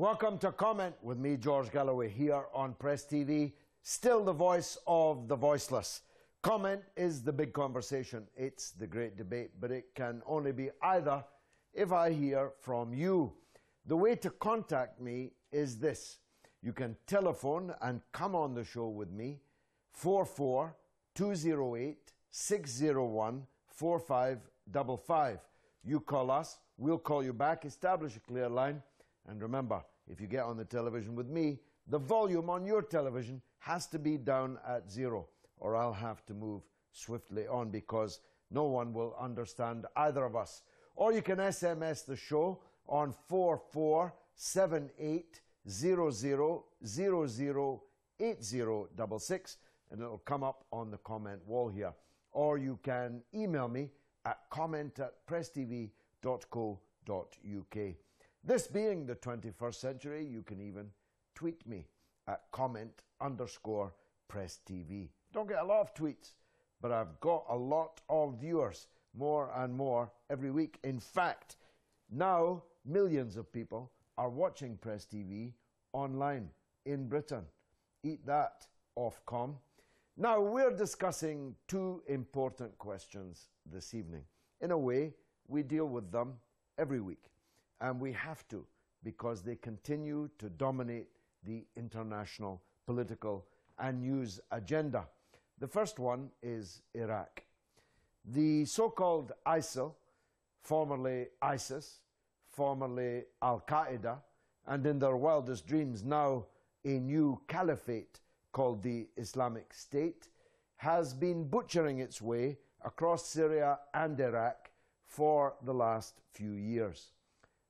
Welcome to Comment with me, George Galloway, here on Press TV, still the voice of the voiceless. Comment is the big conversation. It's the great debate, but it can only be either if I hear from you. The way to contact me is this. You can telephone and come on the show with me, 44208-601-4555. You call us, we'll call you back, establish a clear line. And remember, if you get on the television with me, the volume on your television has to be down at 0, or I'll have to move swiftly on because no one will understand either of us. Or you can SMS the show on 447800008066 and it'll come up on the comment wall here. Or you can email me at comment@presstv.co.uk. This being the 21st century, you can even tweet me at comment_PressTV. Don't get a lot of tweets, but I've got a lot of viewers, more and more every week. In fact, now millions of people are watching Press TV online in Britain. Eat that, Ofcom. Now, we're discussing two important questions this evening. In a way, we deal with them every week. And we have to, because they continue to dominate the international political and news agenda. The first one is Iraq. The so-called ISIL, formerly ISIS, formerly Al-Qaeda, and in their wildest dreams now a new caliphate called the Islamic State, has been butchering its way across Syria and Iraq for the last few years.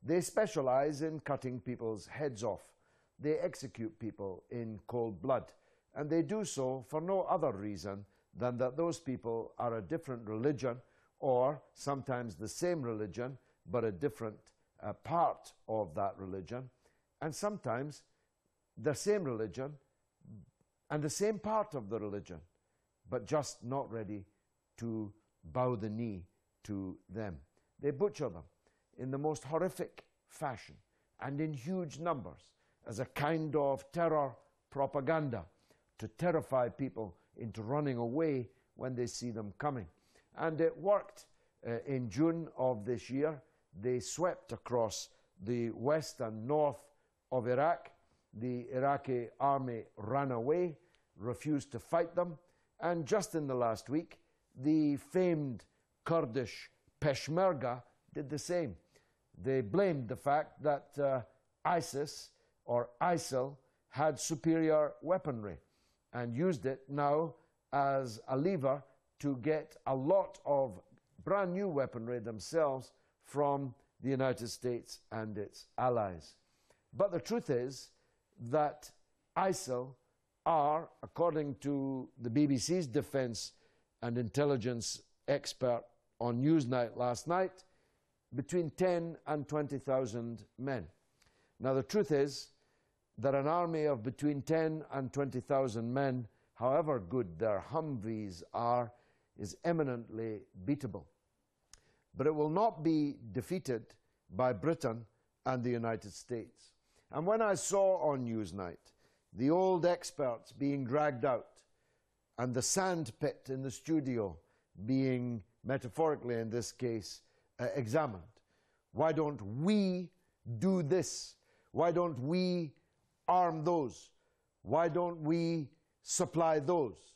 They specialize in cutting people's heads off. They execute people in cold blood. And they do so for no other reason than that those people are a different religion, or sometimes the same religion, but a different part of that religion. And sometimes the same religion and the same part of the religion, but just not ready to bow the knee to them. They butcher them in the most horrific fashion and in huge numbers as a kind of terror propaganda to terrify people into running away when they see them coming. And it worked. In June of this year, they swept across the west and north of Iraq. The Iraqi army ran away, refused to fight them, and just in the last week, the famed Kurdish Peshmerga did the same. They blamed the fact that ISIS or ISIL had superior weaponry and used it now as a lever to get a lot of brand new weaponry themselves from the United States and its allies. But the truth is that ISIL are, according to the BBC's defense and intelligence expert on Newsnight last night, between 10 and 20,000 men. Now, the truth is that an army of between 10 and 20,000 men, however good their Humvees are, is eminently beatable. But it will not be defeated by Britain and the United States. And when I saw on Newsnight the old experts being dragged out and the sand pit in the studio being, metaphorically in this case, examined. Why don't we do this? Why don't we arm those? Why don't we supply those?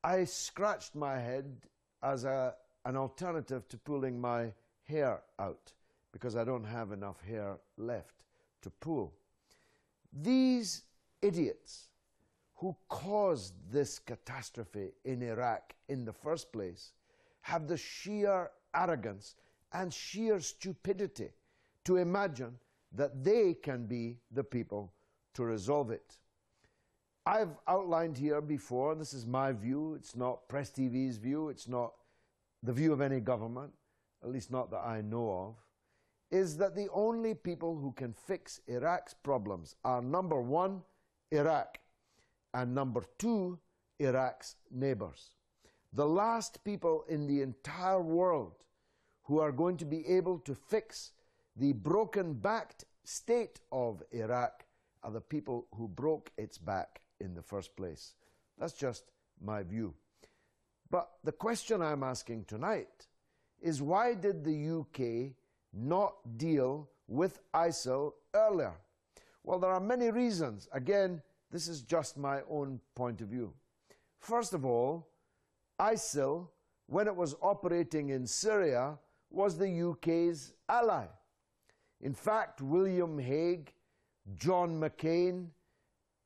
I scratched my head as an alternative to pulling my hair out because I don't have enough hair left to pull. These idiots who caused this catastrophe in Iraq in the first place have the sheer arrogance and sheer stupidity to imagine that they can be the people to resolve it. I've outlined here before, this is my view, it's not Press TV's view, it's not the view of any government, at least not that I know of, is that the only people who can fix Iraq's problems are, number one, Iraq, and number two, Iraq's neighbors. The last people in the entire world who are going to be able to fix the broken-backed state of Iraq are the people who broke its back in the first place. That's just my view. But the question I'm asking tonight is, why did the UK not deal with ISIL earlier? Well, there are many reasons. Again, this is just my own point of view. First of all, ISIL, when it was operating in Syria, was the UK's ally. In fact, William Hague, John McCain,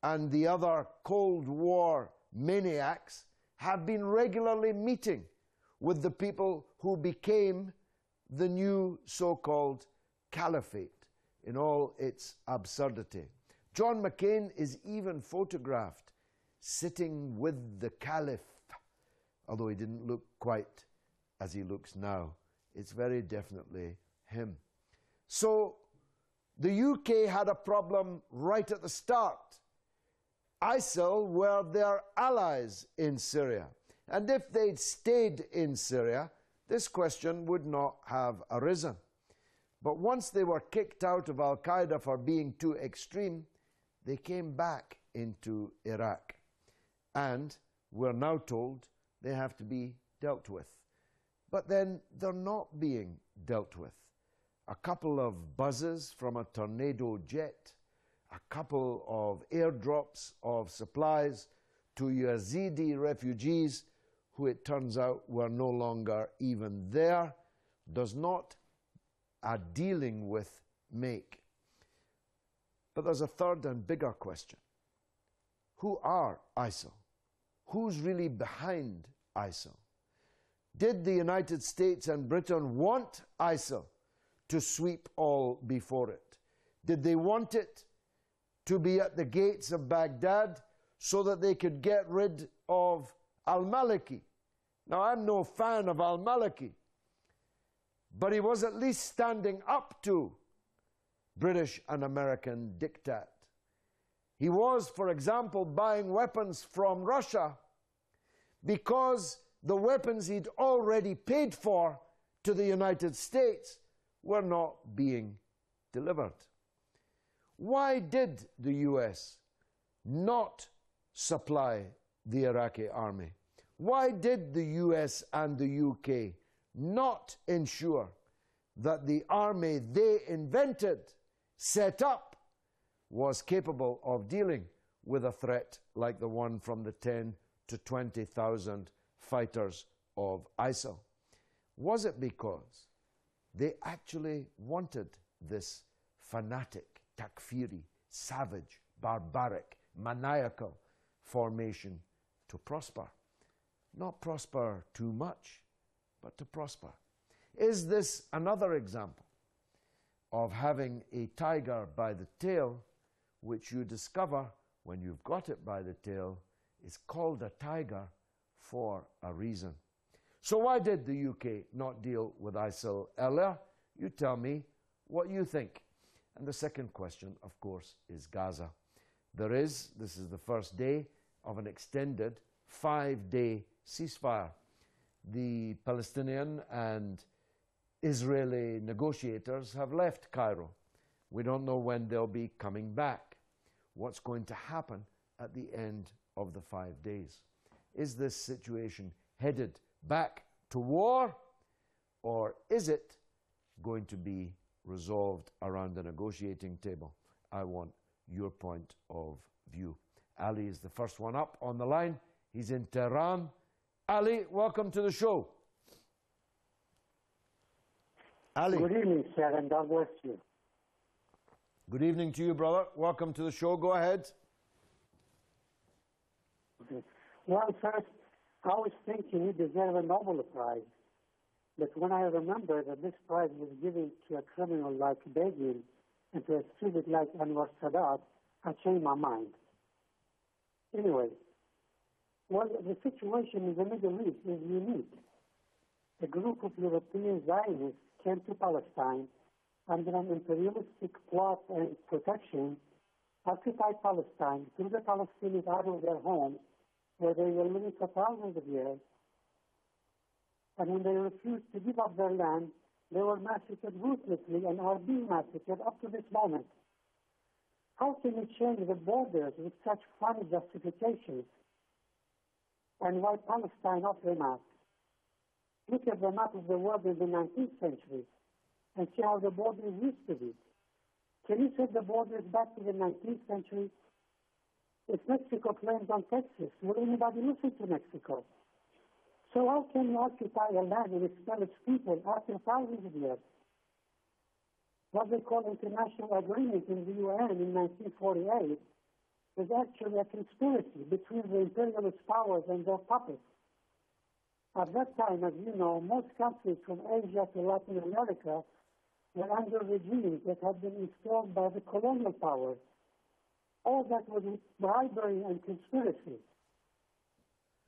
and the other Cold War maniacs have been regularly meeting with the people who became the new so-called caliphate in all its absurdity. John McCain is even photographed sitting with the caliph, although he didn't look quite as he looks now. It's very definitely him. So the UK had a problem right at the start. ISIL were their allies in Syria. And if they'd stayed in Syria, this question would not have arisen. But once they were kicked out of Al-Qaeda for being too extreme, they came back into Iraq. And we're now told they have to be dealt with. But then they're not being dealt with. A couple of buzzes from a tornado jet, a couple of airdrops of supplies to Yazidi refugees, who it turns out were no longer even there, does not a dealing with make. But there's a third and bigger question. Who are ISIL? Who's really behind ISIL? Did the United States and Britain want ISIL to sweep all before it? Did they want it to be at the gates of Baghdad so that they could get rid of al-Maliki? Now, I'm no fan of al-Maliki, but he was at least standing up to British and American diktat. He was, for example, buying weapons from Russia because the weapons he'd already paid for to the United States were not being delivered. Why did the US not supply the Iraqi army? Why did the US and the UK not ensure that the army they invented, set up, was capable of dealing with a threat like the one from the 10 to 20,000 fighters of ISIL? Was it because they actually wanted this fanatic, Takfiri, savage, barbaric, maniacal formation to prosper? Not prosper too much, but to prosper. Is this another example of having a tiger by the tail, which you discover when you've got it by the tail is called a tiger for a reason? So why did the UK not deal with ISIL earlier? You tell me what you think. And the second question, of course, is Gaza. This is the first day of an extended 5-day ceasefire. The Palestinian and Israeli negotiators have left Cairo. We don't know when they'll be coming back. What's going to happen at the end of the 5 days? Is this situation headed back to war, or is it going to be resolved around the negotiating table? I want your point of view. Ali is the first one up on the line. He's in Tehran. Ali, welcome to the show. Ali. Good evening, sir, and God bless you. Good evening to you, brother. Welcome to the show. Go ahead. Okay. Well, first, I was thinking you deserve a Nobel Prize. But when I remember that this prize was given to a criminal like Begin and to a student like Anwar Sadat, I changed my mind. Anyway, well, the situation in the Middle East is unique. A group of European Zionists came to Palestine under an imperialistic plot and protection, occupied Palestine, threw the Palestinians out of their homes, where they were living for thousands of years. And when they refused to give up their land, They were massacred ruthlessly and are being massacred up to this moment. How can you change the borders with such funny justifications? And why Palestine off the map? Look at the map of the world in the 19th century and see how the borders used to be. Can you set the borders back to the 19th century? If Mexico claims on Texas, will anybody listen to Mexico? So how can you occupy a land and expel its people after thousands of years? What they call international agreement in the UN in 1948 is actually a conspiracy between the imperialist powers and their puppets. At that time, as you know, most countries from Asia to Latin America were under regimes that had been installed by the colonial powers. All that was bribery and conspiracy.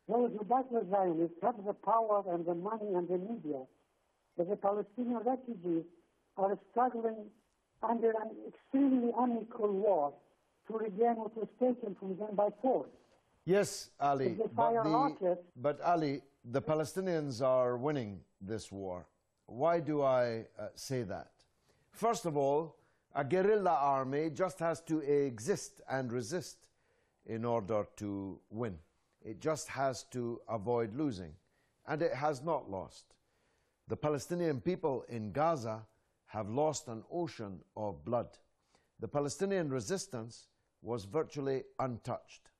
Those who back the Zionists have the power and the money and the media, but the Palestinian refugees are struggling under an extremely unequal war to regain what was taken from them by force. Yes, Ali, but Ali, the Palestinians are winning this war. Why do I say that? First of all, a guerrilla army just has to exist and resist in order to win. It just has to avoid losing, and it has not lost. The Palestinian people in Gaza have lost an ocean of blood. The Palestinian resistance was virtually untouched.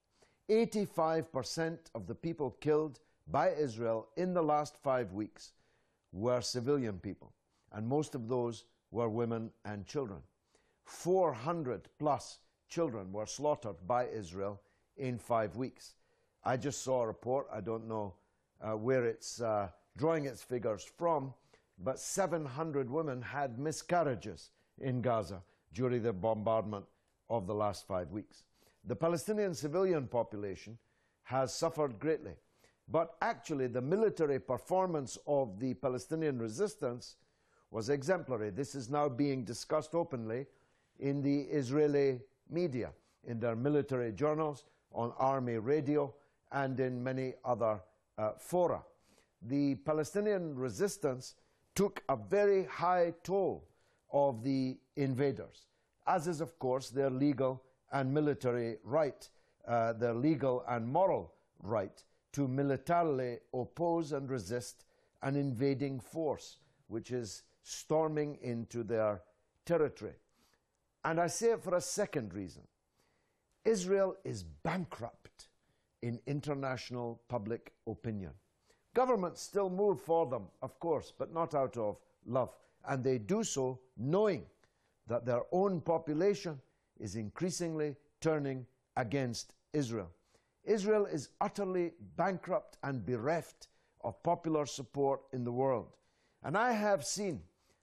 85% of the people killed by Israel in the last 5 weeks were civilian people, and most of those were women and children. 400 plus children were slaughtered by Israel in 5 weeks. I just saw a report, I don't know where it's drawing its figures from, but 700 women had miscarriages in Gaza during the bombardment of the last 5 weeks. The Palestinian civilian population has suffered greatly, but actually the military performance of the Palestinian resistance was exemplary. This is now being discussed openly in the Israeli media, in their military journals, on army radio, and in many other fora. The Palestinian resistance took a very high toll of the invaders, as is, of course, their legal and military right, their legal and moral right to militarily oppose and resist an invading force which is storming into their territory. And I say it for a second reason. Israel is bankrupt in international public opinion. Governments still move for them, of course, but not out of love. And they do so knowing that their own population is increasingly turning against Israel. Israel is utterly bankrupt and bereft of popular support in the world. And I have seen,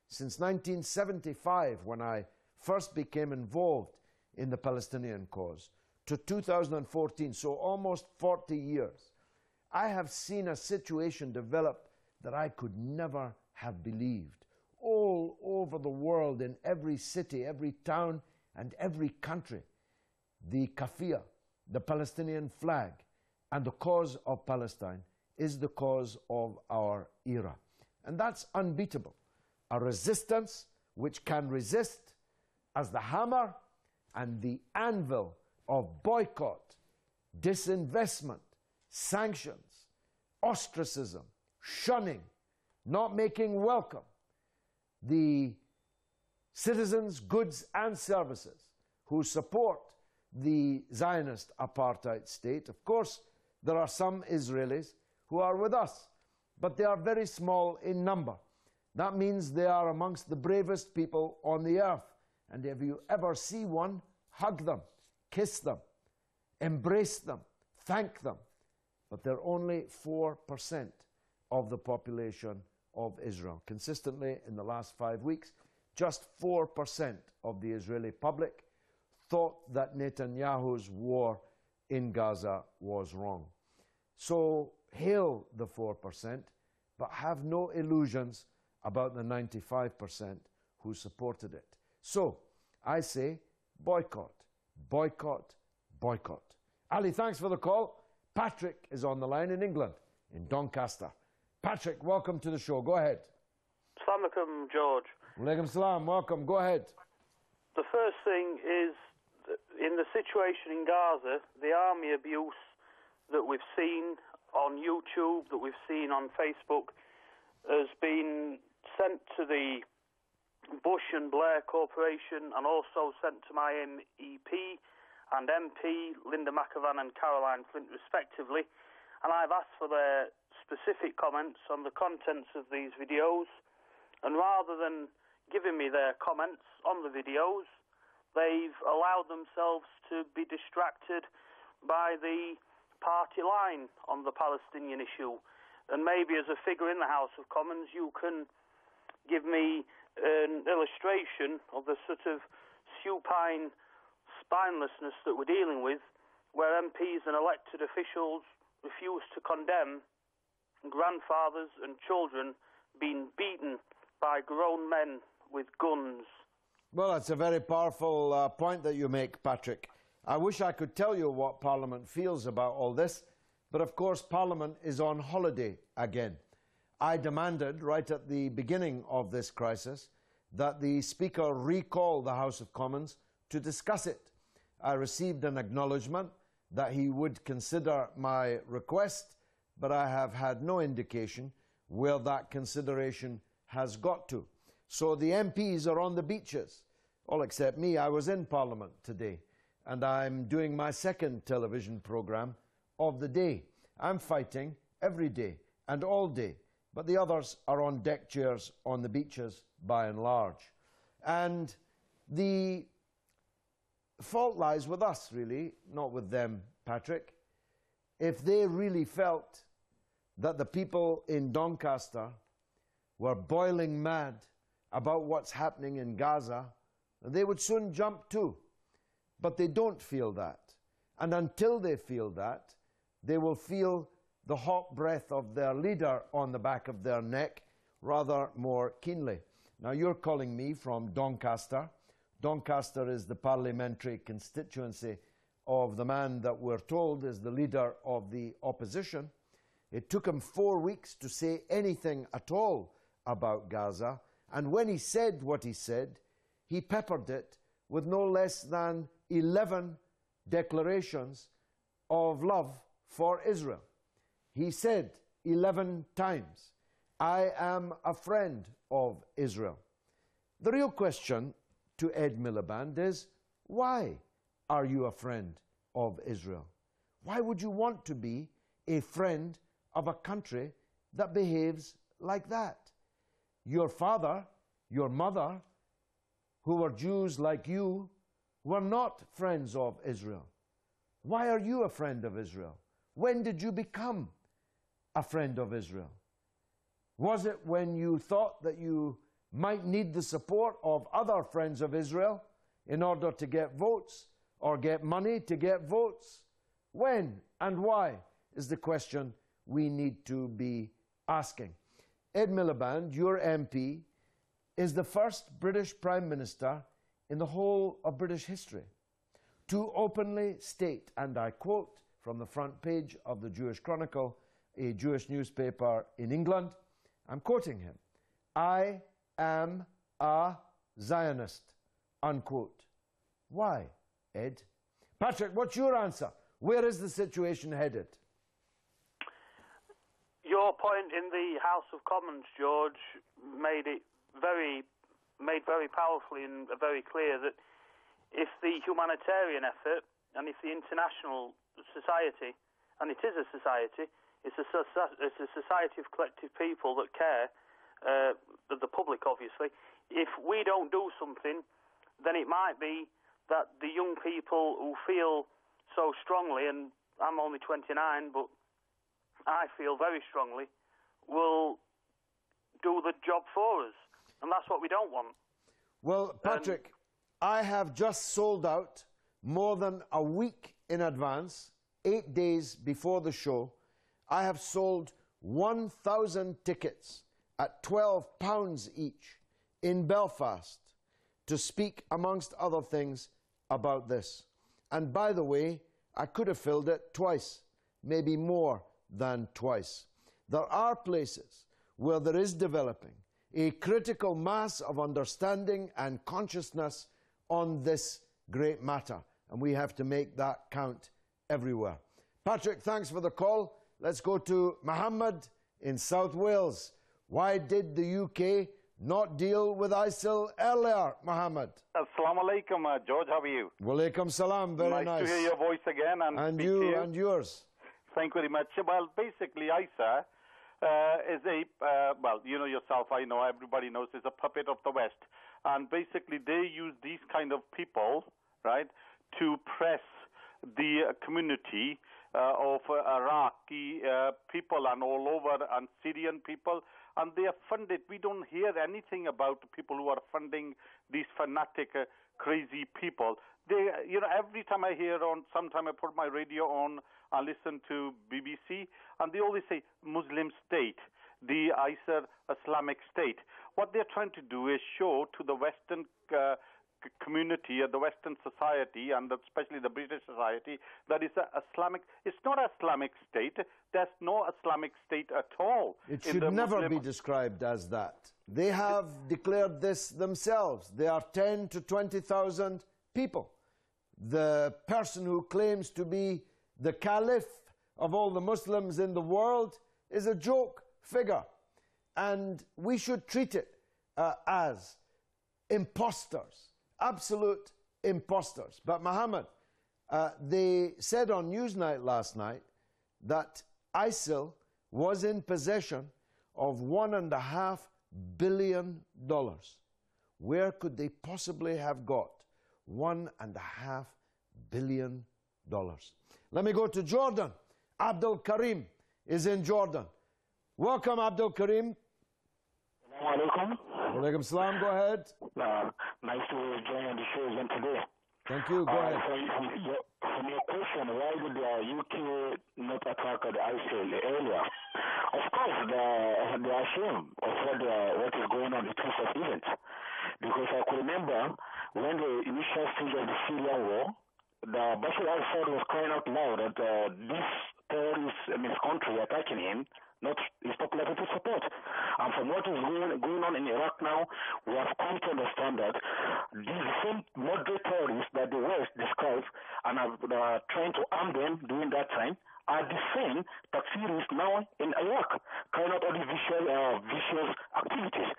since 1975, when I first became involved in the Palestinian cause, to 2014, so almost 40 years, I have seen a situation develop that I could never have believed. All over the world, in every city, every town, and every country, the kafia, the Palestinian flag, and the cause of Palestine is the cause of our era. And that's unbeatable. A resistance which can resist as the hammer and the anvil of boycott, disinvestment, sanctions, ostracism, shunning, not making welcome the citizens, goods, and services who support the Zionist apartheid state. Of course, there are some Israelis who are with us, but they are very small in number. That means they are amongst the bravest people on the earth. And if you ever see one, hug them, kiss them, embrace them, thank them. But they're only 4% of the population of Israel. Consistently, in the last 5 weeks, just 4% of the Israeli public thought that Netanyahu's war in Gaza was wrong. So hail the 4%, but have no illusions about the 95% who supported it. So I say boycott, boycott, boycott. Ali, thanks for the call. Patrick is on the line in England, in Doncaster. Patrick, welcome to the show. Go ahead. Assalamu alaikum, George. Walaikum salam, welcome, go ahead. The first thing is, in the situation in Gaza, the army abuse that we've seen on YouTube, that we've seen on Facebook, has been sent to the Bush and Blair Corporation and also sent to my MEP and MP, Linda McAvan and Caroline Flint, respectively. And I've asked for their specific comments on the contents of these videos. And rather than giving me their comments on the videos, they've allowed themselves to be distracted by the party line on the Palestinian issue. And maybe as a figure in the House of Commons, you can give me an illustration of the sort of supine spinelessness that we're dealing with, where MPs and elected officials refuse to condemn grandfathers and children being beaten by grown men with guns. Well, that's a very powerful point that you make, Patrick. I wish I could tell you what Parliament feels about all this, but of course Parliament is on holiday again. I demanded right at the beginning of this crisis that the Speaker recall the House of Commons to discuss it. I received an acknowledgement that he would consider my request, but I have had no indication where that consideration has got to. So the MPs are on the beaches, all except me. I was in Parliament today, and I'm doing my second television programme of the day. I'm fighting every day and all day, but the others are on deck chairs on the beaches by and large. And the fault lies with us, really, not with them, Patrick. If they really felt that the people in Doncaster were boiling mad about what's happening in Gaza, they would soon jump too. But they don't feel that. And until they feel that, they will feel the hot breath of their leader on the back of their neck rather more keenly. Now, you're calling me from Doncaster. Doncaster is the parliamentary constituency of the man that we're told is the leader of the opposition. It took him 4 weeks to say anything at all about Gaza, and when he said what he said, he peppered it with no less than 11 declarations of love for Israel. He said 11 times, "I am a friend of Israel." The real question to Ed Miliband is, why are you a friend of Israel? Why would you want to be a friend of a country that behaves like that? Your father, your mother, who were Jews like you, were not friends of Israel. Why are you a friend of Israel? When did you become a friend of Israel? Was it when you thought that you might need the support of other friends of Israel in order to get votes or get money to get votes? When and why is the question we need to be asking. Ed Miliband, your MP, is the first British Prime Minister in the whole of British history to openly state, and I quote from the front page of the Jewish Chronicle, a Jewish newspaper in England, I'm quoting him, "I am a Zionist," unquote. Why, Ed? Patrick, what's your answer? Where is the situation headed? Your point in the House of Commons, George, made very powerfully and very clear that if the humanitarian effort and if the international society, and it is a society, it's a society of collective people that care, the public obviously, if we don't do something, then it might be that the young people who feel so strongly, and I'm only 29, but I feel very strongly, will do the job for us. And that's what we don't want. Well, Patrick, I have just sold out more than a week in advance, 8 days before the show. I have sold 1,000 tickets at £12 each in Belfast to speak, amongst other things, about this. And by the way, I could have filled it twice, maybe more than twice. There are places where there is developing a critical mass of understanding and consciousness on this great matter. And we have to make that count everywhere. Patrick, thanks for the call. Let's go to Mohammed in South Wales. Why did the UK not deal with ISIL earlier, Mohammed? Assalamu alaikum, George. How are you? Walaikum salam. Very nice. Nice to hear your voice again. And you and yours. Thank you very much. Well, basically, ISA is a, well, you know yourself, I know, everybody knows, is a puppet of the West. And basically, they use these kind of people, right, to press the community of Iraqi people and all over, and Syrian people, and they are funded. We don't hear anything about people who are funding these fanatic, crazy people. They, you know, every time I hear on, sometime I put my radio on and listen to BBC, and they always say Muslim state, the ISIL Islamic State. What they're trying to do is show to the Western community, the Western society, and especially the British society, that is Islamic. It's not an Islamic state. There's no Islamic state at all. It should never be described as that. They have declared this themselves. They are 10 to 20,000 people. The person who claims to be the caliph of all the Muslims in the world is a joke figure. And we should treat it as imposters. Absolute imposters. But Mohammed, they said on Newsnight last night that ISIL was in possession of $1.5 billion. Where could they possibly have got $1.5 billion? Let me go to Jordan. Abdul Karim is in Jordan. Welcome, Abdul Karim. Assalamu alaikum. Walaikum salam. Go ahead. Nice to join on the show again today. Thank you. Go ahead. From your question, why did the UK not attack the ISIL earlier? Of course, they are ashamed of what is going on, the truth of events. Because I could remember when the initial stage of the Syrian war, the Bashar al-Assad was crying out loud that this terrorist country attacking him, is not likely to support. And from what is going on in Iraq now, we have come to understand that these same moderate terrorists that the West describes and are trying to arm them during that time are the same Takfiris now in Iraq, carrying out all these vicious activities.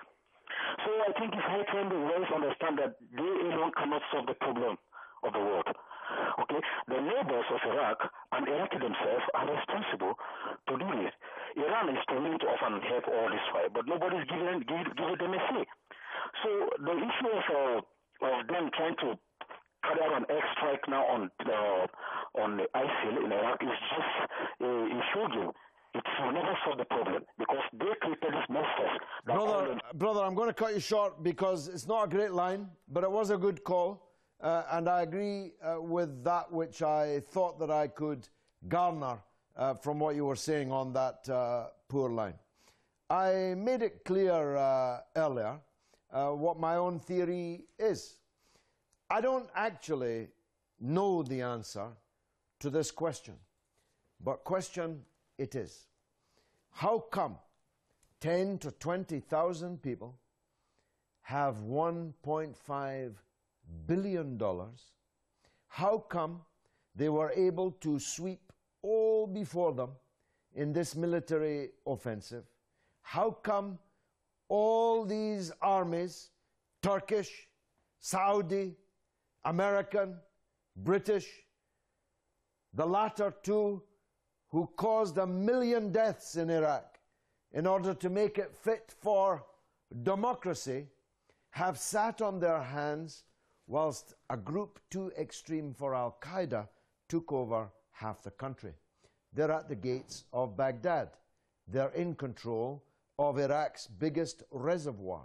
So I think it's high time the West understand that they alone cannot solve the problem of the world. Okay, the neighbors of Iraq and Iraq themselves are responsible to do this. Iran is willing to offer help all this while, but nobody's giving them a say. So the issue of them trying to carry out an airstrike now on the ISIL in Iraq is just a show game. It will never solve the problem because they created these monsters. Brother, I'm going to cut you short because it's not a great line, but it was a good call. And I agree with that which I thought that I could garner from what you were saying on that poor line. I made it clear earlier what my own theory is. I don't actually know the answer to this question, but question it is. How come 10 to 20,000 people have $1.5 billion? How come they were able to sweep all before them in this military offensive? How come all these armies, Turkish, Saudi, American, British, the latter two who caused 1 million deaths in Iraq in order to make it fit for democracy, have sat on their hands whilst a group too extreme for Al-Qaeda took over half the country? They're at the gates of Baghdad. They're in control of Iraq's biggest reservoir.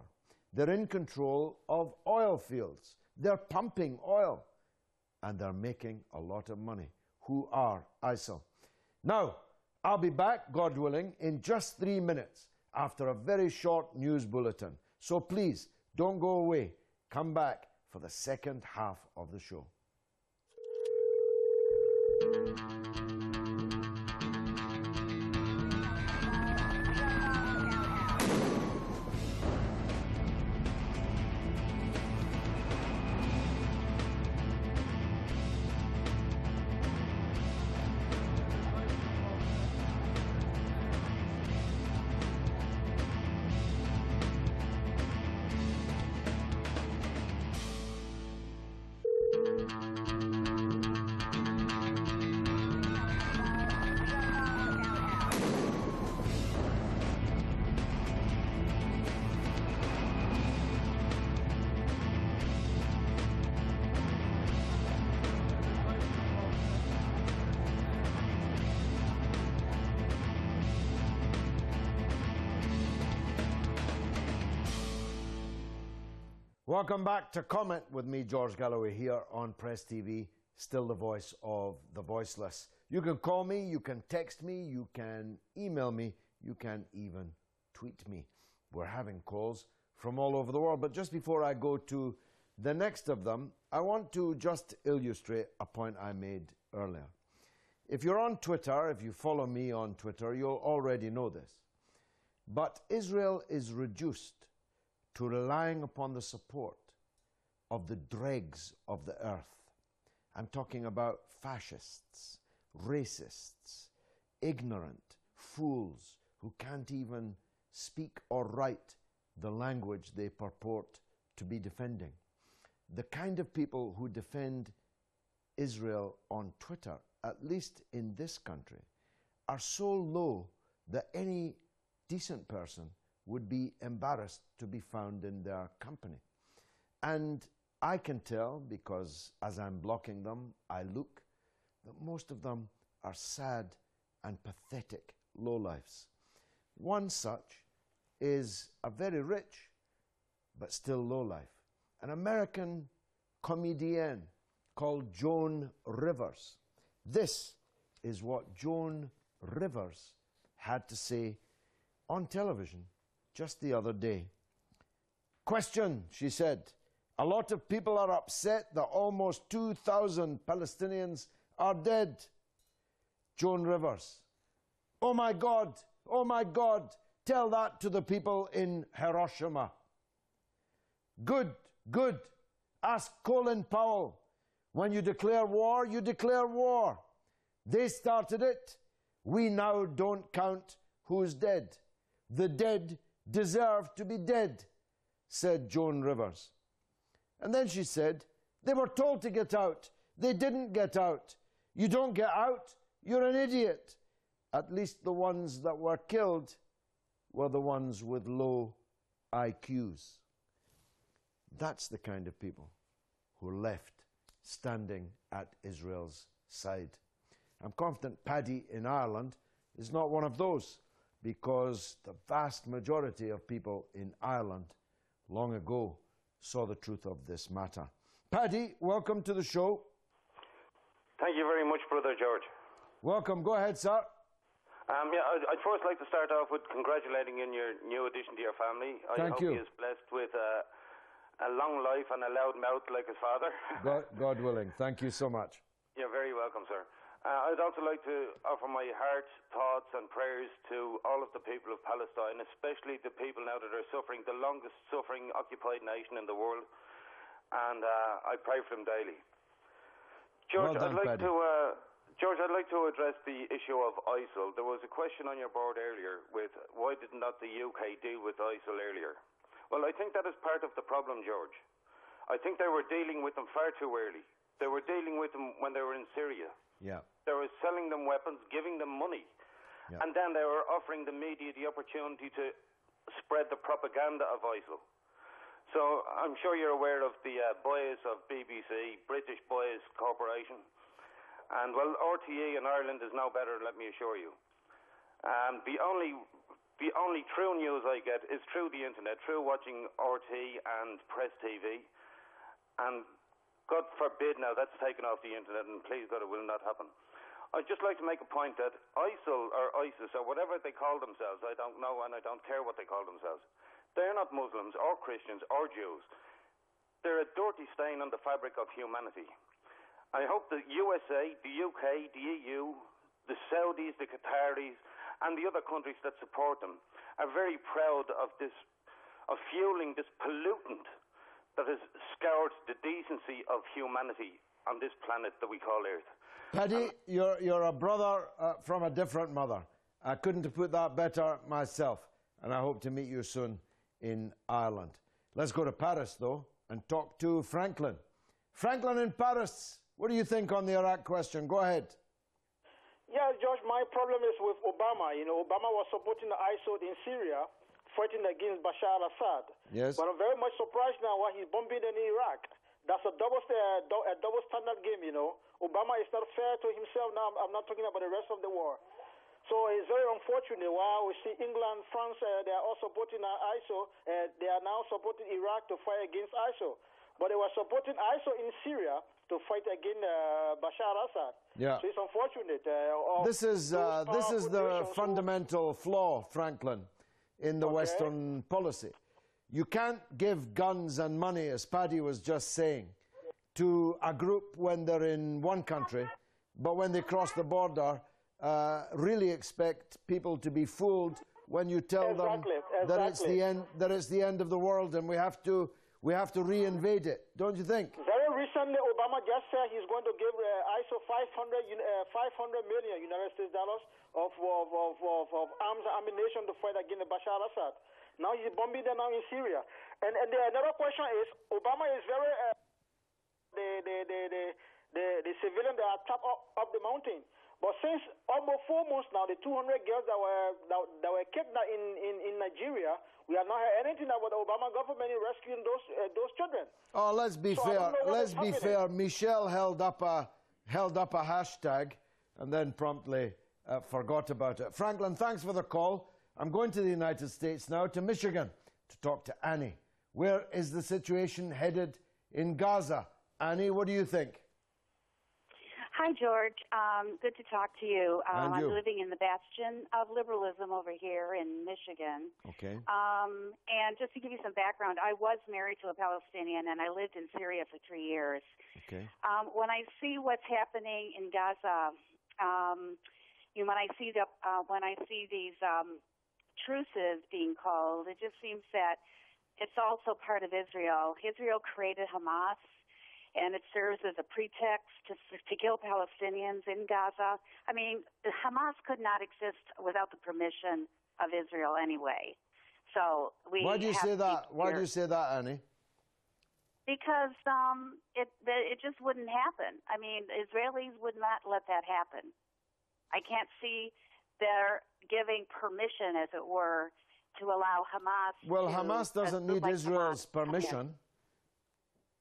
They're in control of oil fields. They're pumping oil. And they're making a lot of money. Who are ISIL? Now, I'll be back, God willing, in just 3 minutes after a very short news bulletin. So please, don't go away. Come back for the second half of the show. Welcome back to Comment with me, George Galloway, here on Press TV, still the voice of the voiceless. You can call me, you can text me, you can email me, you can even tweet me. We're having calls from all over the world. But just before I go to the next of them, I want to just illustrate a point I made earlier. If you're on Twitter, if you follow me on Twitter, you'll already know this. But Israel is reduced to relying upon the support of the dregs of the earth. I'm talking about fascists, racists, ignorant fools who can't even speak or write the language they purport to be defending. The kind of people who defend Israel on Twitter, at least in this country, are so low that any decent person would be embarrassed to be found in their company. And I can tell, because as I'm blocking them, I look, that most of them are sad and pathetic lowlifes. One such is a very rich, but still lowlife, an American comedienne called Joan Rivers. This is what Joan Rivers had to say on television just the other day. Question, she said. A lot of people are upset that almost 2,000 Palestinians are dead. Joan Rivers. Oh my God, tell that to the people in Hiroshima. Good. Ask Colin Powell. When you declare war, you declare war. They started it. We now don't count who's dead. The dead deserve to be dead, said Joan Rivers. And then she said, they were told to get out. They didn't get out. You don't get out, you're an idiot. At least the ones that were killed were the ones with low IQs. That's the kind of people who are left standing at Israel's side. I'm confident Paddy in Ireland is not one of those, because the vast majority of people in Ireland long ago saw the truth of this matter. Paddy, welcome to the show. Thank you very much, Brother George. Welcome. Go ahead, sir. I'd first like to start off with congratulating you on your new addition to your family. Thank you. I hope he is blessed with a long life and a loud mouth like his father. God willing. Thank you so much. You're very welcome, sir. I'd also like to offer my heart, thoughts and prayers to all of the people of Palestine, especially the people now that are suffering, the longest suffering occupied nation in the world. And I pray for them daily. George, Well done, George, I'd like to address the issue of ISIL. There was a question on your board earlier with why did not the UK deal with ISIL earlier? Well, I think that is part of the problem, George. I think they were dealing with them far too early. They were dealing with them when they were in Syria. Yeah. They were selling them weapons, giving them money. Yeah. And then they were offering the media the opportunity to spread the propaganda of ISIL. So I'm sure you're aware of the bias of BBC, British Bias Corporation. And, well, RTE in Ireland is no better, let me assure you. The only true news I get is through the internet, through watching RT and Press TV. And God forbid now that's taken off the internet, and please God it will not happen. I'd just like to make a point that ISIL or ISIS or whatever they call themselves, I don't know and I don't care what they call themselves, they're not Muslims or Christians or Jews. They're a dirty stain on the fabric of humanity. I hope the USA, the UK, the EU, the Saudis, the Qataris, and the other countries that support them are very proud of fueling this pollutant that has scoured the decency of humanity on this planet that we call Earth. Paddy, you're a brother from a different mother. I couldn't have put that better myself, and I hope to meet you soon in Ireland. Let's go to Paris, though, and talk to Franklin. Franklin in Paris, what do you think on the Iraq question? Go ahead. Yeah, George, my problem is with Obama. You know, Obama was supporting the ISIL in Syria, fighting against Bashar al-Assad. Yes. But I'm very much surprised now why he's bombing in Iraq. That's a double standard game, you know. Obama is not fair to himself now. I'm not talking about the rest of the war. So it's very unfortunate. While we see England, France, they are all supporting ISIL. They are now supporting Iraq to fight against ISIL. But they were supporting ISIL in Syria to fight against Bashar al-Assad. Yeah. So it's unfortunate. This is the fundamental flaw, Franklin, in the Western policy. You can't give guns and money, as Paddy was just saying, to a group when they're in one country, but when they cross the border, really expect people to be fooled when you tell them that it's the end of the world and we have to reinvade it. Don't you think? Very recently, Obama just said he's going to give ISIL 500 million United States dollars of arms and ammunition to fight against Bashar al-Assad. Now he's bombing them now in Syria. And another question is, Obama is very the civilians that are top up the mountain. But since almost 4 months now, the 200 girls that were kidnapped in Nigeria, we have not heard anything about the Obama government in rescuing those children. Oh, let's be fair. Let's be fair. Michelle held up a hashtag and then promptly forgot about it. Franklin, thanks for the call. I'm going to the United States now, to Michigan, to talk to Annie. Where is the situation headed in Gaza? Annie, what do you think? Hi, George. Good to talk to you. And I'm you. living in the bastion of liberalism over here in Michigan. Okay. And just to give you some background, I was married to a Palestinian, and I lived in Syria for 3 years. Okay. When I see what's happening in Gaza, when I see these truces being called, it just seems that it's also part of Israel. Israel created Hamas, and it serves as a pretext to kill Palestinians in Gaza. I mean, Hamas could not exist without the permission of Israel anyway. So Why do you say that? Why do you say that, Annie? Because it just wouldn't happen. I mean, Israelis would not let that happen. I can't see their giving permission, as it were, to allow Hamas. Well, Hamas doesn't need Israel's permission.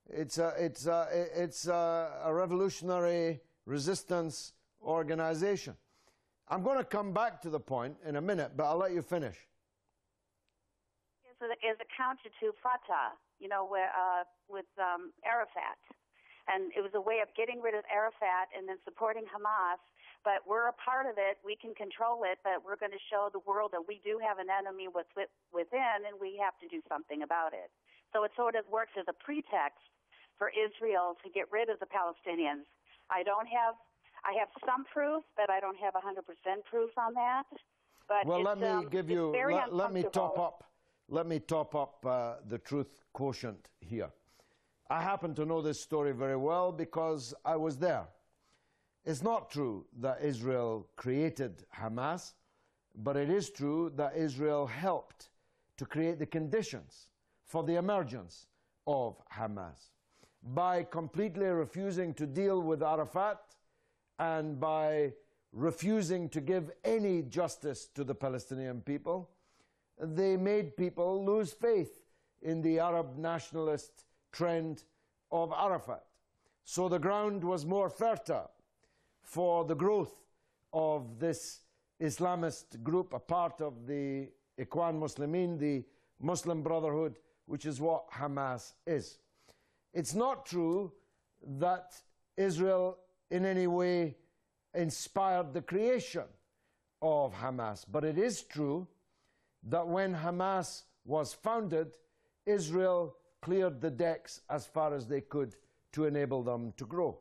It's a revolutionary resistance organization. I'm going to come back to the point in a minute, but I'll let you finish. Is a counter to Fatah, with Arafat. And it was a way of getting rid of Arafat and then supporting Hamas. But we're a part of it. We can control it, but we're going to show the world that we do have an enemy within, and we have to do something about it. So it sort of works as a pretext for Israel to get rid of the Palestinians. I have some proof, but I don't have 100% proof on that. But well, let me top up the truth quotient here. I happen to know this story very well because I was there. It's not true that Israel created Hamas, but it is true that Israel helped to create the conditions for the emergence of Hamas by completely refusing to deal with Arafat and by refusing to give any justice to the Palestinian people. They made people lose faith in the Arab nationalist trend of Arafat. So the ground was more fertile for the growth of this Islamist group, a part of the Ikhwan Muslimin, the Muslim Brotherhood, which is what Hamas is. It's not true that Israel in any way inspired the creation of Hamas, but it is true that when Hamas was founded, Israel cleared the decks as far as they could to enable them to grow.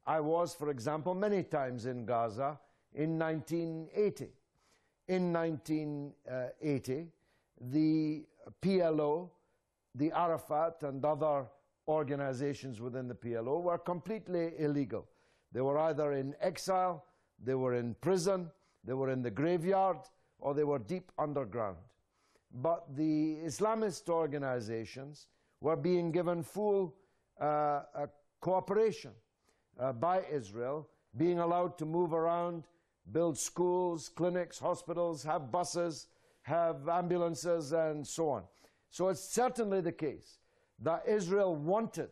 I was, for example, many times in Gaza in 1980. In 1980, the PLO, the Arafat and other organizations within the PLO were completely illegal. They were either in exile, they were in prison, they were in the graveyard, or they were deep underground. But the Islamist organizations were being given full cooperation by Israel, being allowed to move around, build schools, clinics, hospitals, have buses, have ambulances, and so on. So it's certainly the case that Israel wanted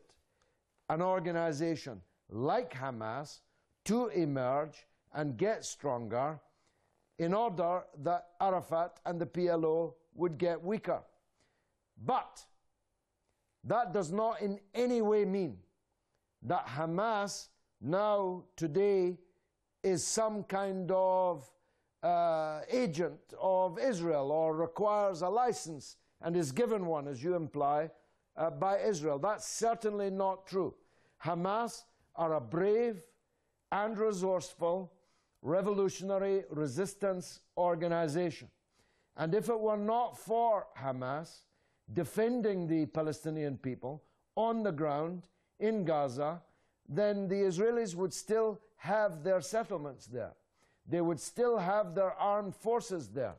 an organization like Hamas to emerge and get stronger in order that Arafat and the PLO would get weaker. But that does not in any way mean that Hamas now, today, is some kind of agent of Israel or requires a license and is given one, as you imply, by Israel. That's certainly not true. Hamas are a brave and resourceful revolutionary resistance organization. And if it were not for Hamas defending the Palestinian people on the ground in Gaza, then the Israelis would still have their settlements there. They would still have their armed forces there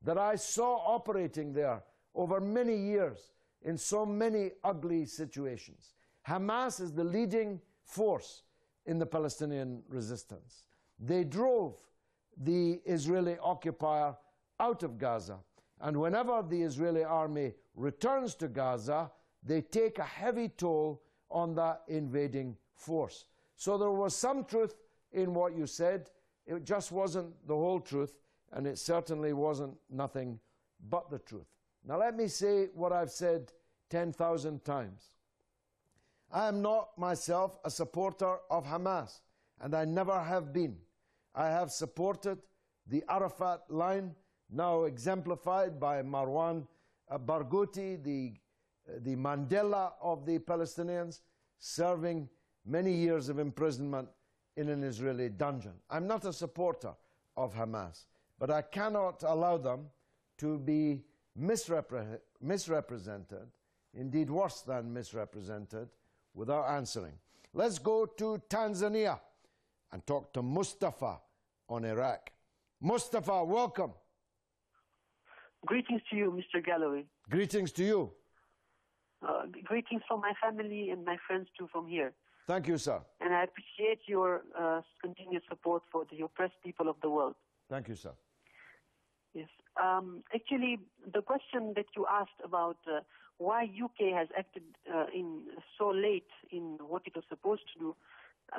that I saw operating there over many years in so many ugly situations. Hamas is the leading force in the Palestinian resistance. They drove the Israeli occupier out of Gaza. And whenever the Israeli army returns to Gaza, they take a heavy toll on that invading force. So there was some truth in what you said. It just wasn't the whole truth, and it certainly wasn't nothing but the truth. Now let me say what I've said 10,000 times. I am not myself a supporter of Hamas, and I never have been. I have supported the Arafat line, now exemplified by Marwan Barghouti, the Mandela of the Palestinians, serving many years of imprisonment in an Israeli dungeon. I'm not a supporter of Hamas, but I cannot allow them to be misrepresented, indeed worse than misrepresented, without answering. Let's go to Tanzania and talk to Mustafa on Iraq. Mustafa, welcome. Greetings to you, Mr. Galloway. Greetings to you. Greetings from my family and my friends too from here. Thank you, sir. And I appreciate your continued support for the oppressed people of the world. Thank you, sir. Yes. Actually, the question that you asked about why UK has acted in so late in what it was supposed to do,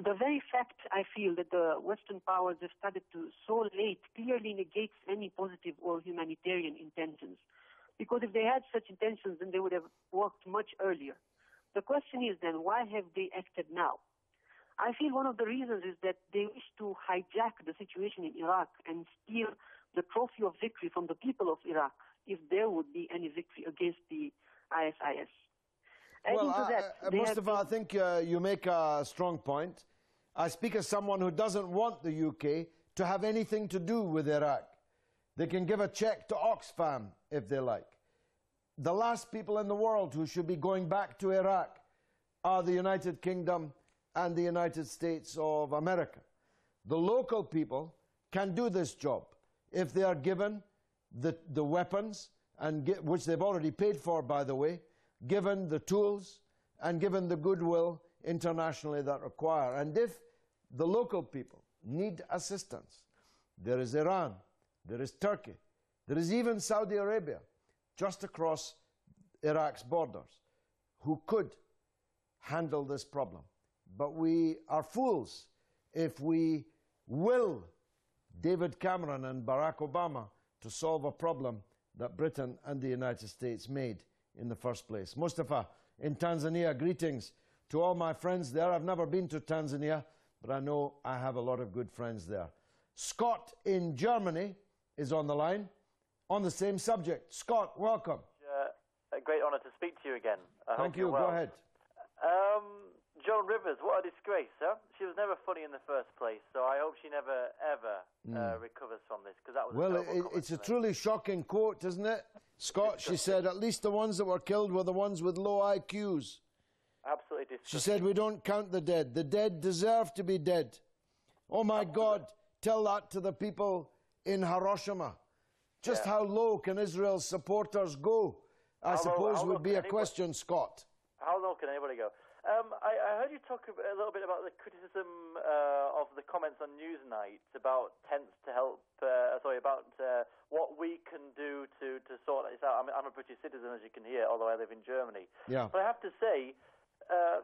the very fact, I feel, that the Western powers have started to so late clearly negates any positive or humanitarian intentions. Because if they had such intentions, then they would have worked much earlier. The question is then, why have they acted now? I feel one of the reasons is that they wish to hijack the situation in Iraq and steal the trophy of victory from the people of Iraq, if there would be any victory against the ISIS. Mustafa, I think you make a strong point. I speak as someone who doesn't want the UK to have anything to do with Iraq. They can give a check to Oxfam if they like. The last people in the world who should be going back to Iraq are the United Kingdom and the United States of America. The local people can do this job if they are given the weapons, and which they've already paid for, by the way, given the tools and given the goodwill internationally that require. And if the local people need assistance, there is Iran, there is Turkey, there is even Saudi Arabia, just across Iraq's borders, who could handle this problem. But we are fools if we will David Cameron and Barack Obama to solve a problem that Britain and the United States made in the first place. Mustafa, in Tanzania, greetings to all my friends there. I've never been to Tanzania, but I know I have a lot of good friends there. Scott in Germany is on the line on the same subject. Scott, welcome. A great honour to speak to you again. Thank you. Well. Go ahead. Joan Rivers, what a disgrace, huh? She was never funny in the first place, so I hope she never, ever recovers from this, because that was it's a truly shocking quote, isn't it? Scott, she said, at least the ones that were killed were the ones with low IQs. Absolutely disgusting. She said, we don't count the dead. The dead deserve to be dead. Oh, my God, tell that to the people in Hiroshima. Just how low can Israel's supporters go, I suppose would be a question, Scott. How low can anybody go? I heard you talk a little bit about the criticism of the comments on Newsnight about tents to help, about what we can do to sort this out. I'm a British citizen, as you can hear, although I live in Germany. Yeah. But I have to say,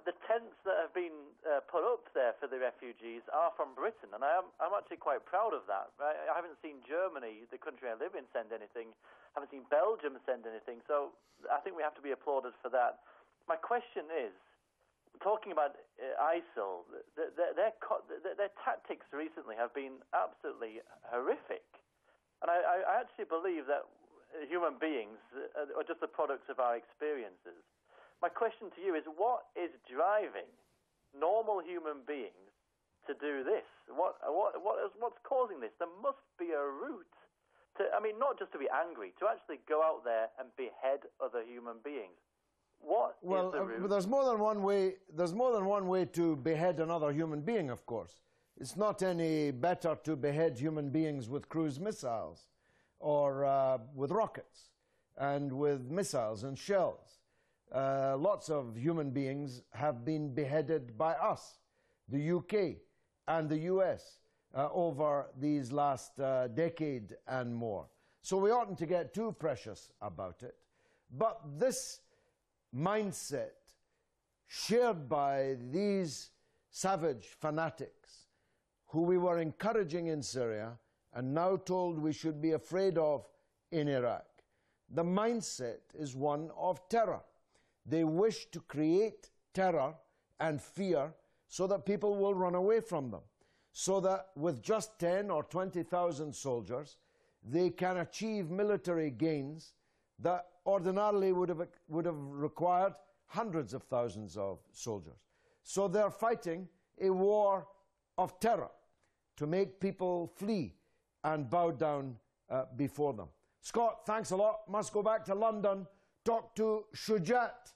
the tents that have been put up there for the refugees are from Britain, and I'm actually quite proud of that. I haven't seen Germany, the country I live in, send anything. I haven't seen Belgium send anything. So I think we have to be applauded for that. My question is, talking about ISIL, their tactics recently have been absolutely horrific. And I actually believe that human beings are just the products of our experiences. My question to you is, what is driving normal human beings to do this? What's causing this? There must be a route to, I mean, not just to be angry, to actually go out there and behead other human beings. What is the route? There's more than one way. There's more than one way to behead another human being, of course. It's not any better to behead human beings with cruise missiles or with rockets and with missiles and shells. Lots of human beings have been beheaded by us, the UK and the US, over these last decade and more. So we oughtn't to get too precious about it. But this mindset shared by these savage fanatics who we were encouraging in Syria and now told we should be afraid of in Iraq, the mindset is one of terror. They wish to create terror and fear so that people will run away from them, so that with just 10 or 20,000 soldiers, they can achieve military gains that ordinarily would have required hundreds of thousands of soldiers. So they're fighting a war of terror to make people flee and bow down before them. Scott, thanks a lot. Must go back to London. Talk to Shujat.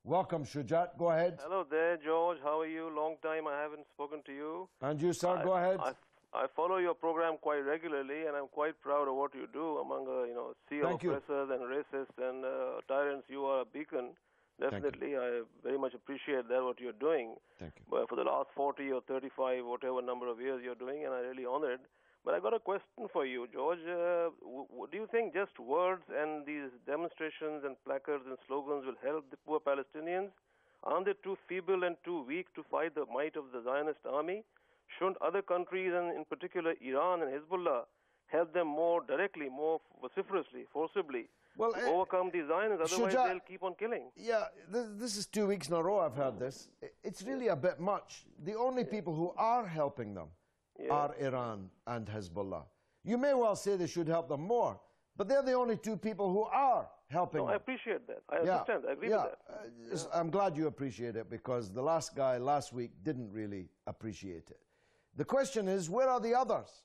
Welcome, Shujat. Go ahead. Hello there, George. How are you? Long time I haven't spoken to you. And you, sir, go ahead. I follow your program quite regularly, and I'm quite proud of what you do among a sea of oppressors and racists and tyrants. You are a beacon. Definitely, I very much appreciate that, what you're doing. Thank you. But for the last 40 or 35, whatever number of years you're doing, and I'm really honored. But I got a question for you, George. Do you think just words and these demonstrations and placards and slogans will help the poor Palestinians? Aren't they too feeble and too weak to fight the might of the Zionist army? Shouldn't other countries, and in particular Iran and Hezbollah, help them more directly, more vociferously, forcibly, to overcome the Zionists? Otherwise, they'll keep on killing. Yeah, this is 2 weeks in a row I've heard this. It's really a bit much. The only people who are helping them are Iran and Hezbollah. You may well say they should help them more, but they're the only two people who are helping them. I appreciate that. I understand. I agree with that. I'm glad you appreciate it, because the last guy last week didn't really appreciate it. The question is, where are the others?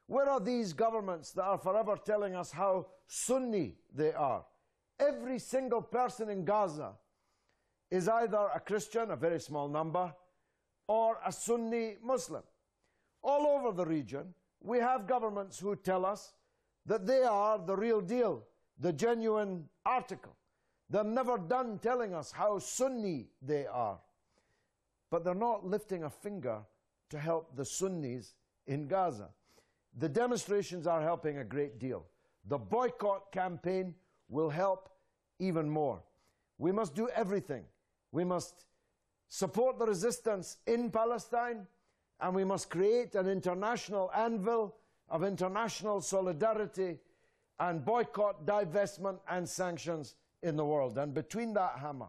Where are these governments that are forever telling us how Sunni they are? Every single person in Gaza is either a Christian, a very small number, or a Sunni Muslim. All over the region, we have governments who tell us that they are the real deal, the genuine article. They're never done telling us how Sunni they are. But they're not lifting a finger to help the Sunnis in Gaza. The demonstrations are helping a great deal. The boycott campaign will help even more. We must do everything. We must support the resistance in Palestine, and we must create an international anvil of international solidarity and boycott, divestment, and sanctions in the world. And between that hammer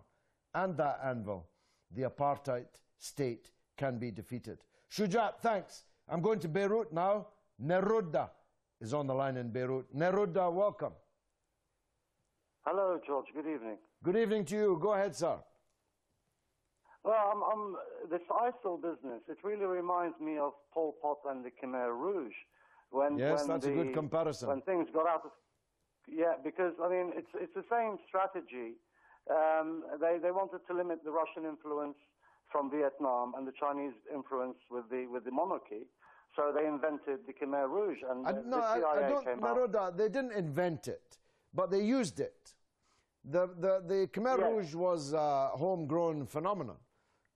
and that anvil, the apartheid state can be defeated. Shujat, thanks. I'm going to Beirut now. Neruda is on the line in Beirut. Neruda, welcome. Hello, George. Good evening. Good evening to you. Go ahead, sir. Well, this ISIL business, it really reminds me of Pol Pot and the Khmer Rouge. Yes, that's a good comparison. When things got out of... Yeah, because, I mean, it's the same strategy. They wanted to limit the Russian influence from Vietnam and the Chinese influence with the monarchy. So they invented the Khmer Rouge, and the CIA came out. They didn't invent it, but they used it. The Khmer Rouge was a homegrown phenomenon,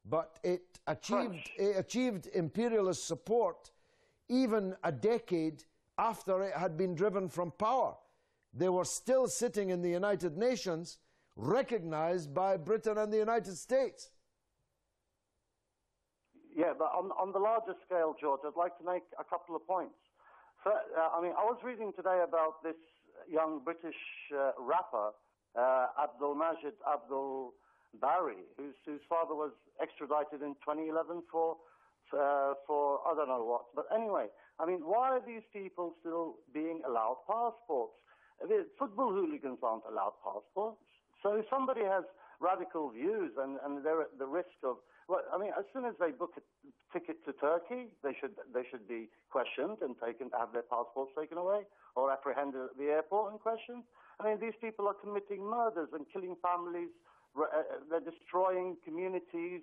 but it achieved imperialist support even a decade after it had been driven from power. They were still sitting in the United Nations, recognized by Britain and the United States. Yeah, but on the larger scale, George, I'd like to make a couple of points. I was reading today about this young British rapper, Abdul Majid Abdul Barry, whose father was extradited in 2011 for I don't know what. But anyway, why are these people still being allowed passports? Football hooligans aren't allowed passports. So if somebody has radical views and they're at the risk of, as soon as they book a ticket to Turkey, they should be questioned and have their passports taken away or apprehended at the airport and questioned. These people are committing murders and killing families. They're destroying communities.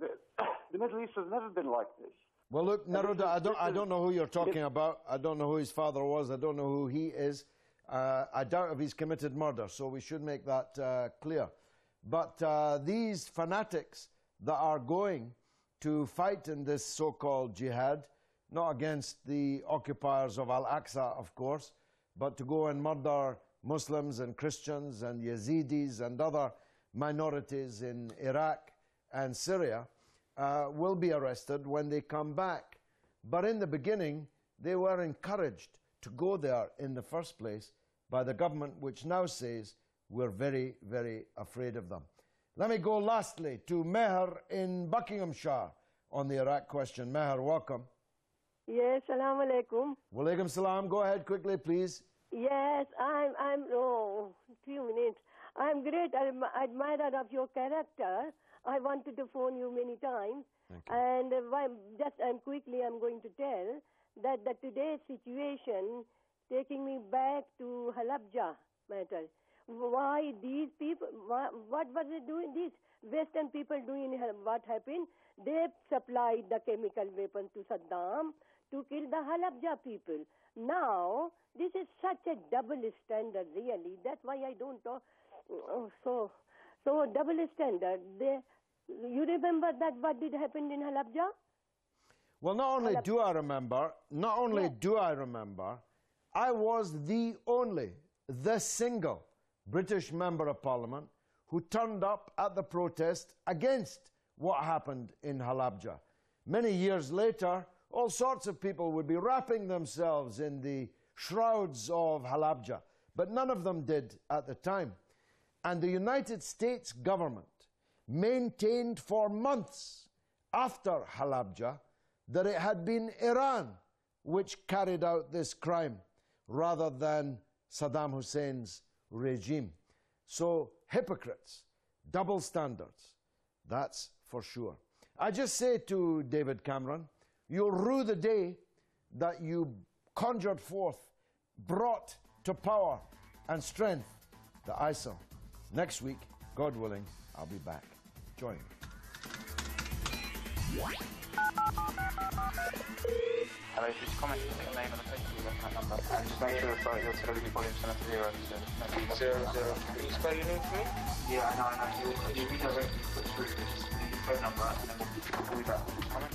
The Middle East has never been like this. Well, look, Neruda, I don't know who you're talking about. I don't know who his father was. I don't know who he is. I doubt if he's committed murder, so we should make that clear. But these fanatics that are going to fight in this so-called jihad, not against the occupiers of Al-Aqsa, of course, but to go and murder Muslims and Christians and Yazidis and other minorities in Iraq and Syria, will be arrested when they come back. But in the beginning, they were encouraged to go there in the first place by the government, which now says we're very, very afraid of them. Let me go lastly to Meher in Buckinghamshire on the Iraq question. Meher, welcome. Yes, salam alaikum. Walaikum salam. Go ahead quickly, please. Yes, few minutes. I'm great admirer of your character. I wanted to phone you many times. And quickly I'm going to tell that today's situation taking me back to Halabja matter. Why these people, what were they doing? These Western people doing what happened? They supplied the chemical weapon to Saddam to kill the Halabja people. Now, this is such a double standard, really. That's why I don't talk. So double standard. You remember that what did happen in Halabja? Well, not only do I remember, I was the single British member of Parliament who turned up at the protest against what happened in Halabja. Many years later, all sorts of people would be wrapping themselves in the shrouds of Halabja, but none of them did at the time. And the United States government maintained for months after Halabja that it had been Iran which carried out this crime rather than Saddam Hussein's regime. So hypocrites, double standards, that's for sure. I just say to David Cameron, you'll rue the day that you conjured forth, brought to power and strength the ISIL. Next week, God willing, I'll be back. Join me. Hello, if you just comment your name and the place you that number, and just make sure that your television volume set to 0. So, 0. Can you spell your name for me? Yeah, I know. You redirect me through your phone number, and then we'll call you back. Comment.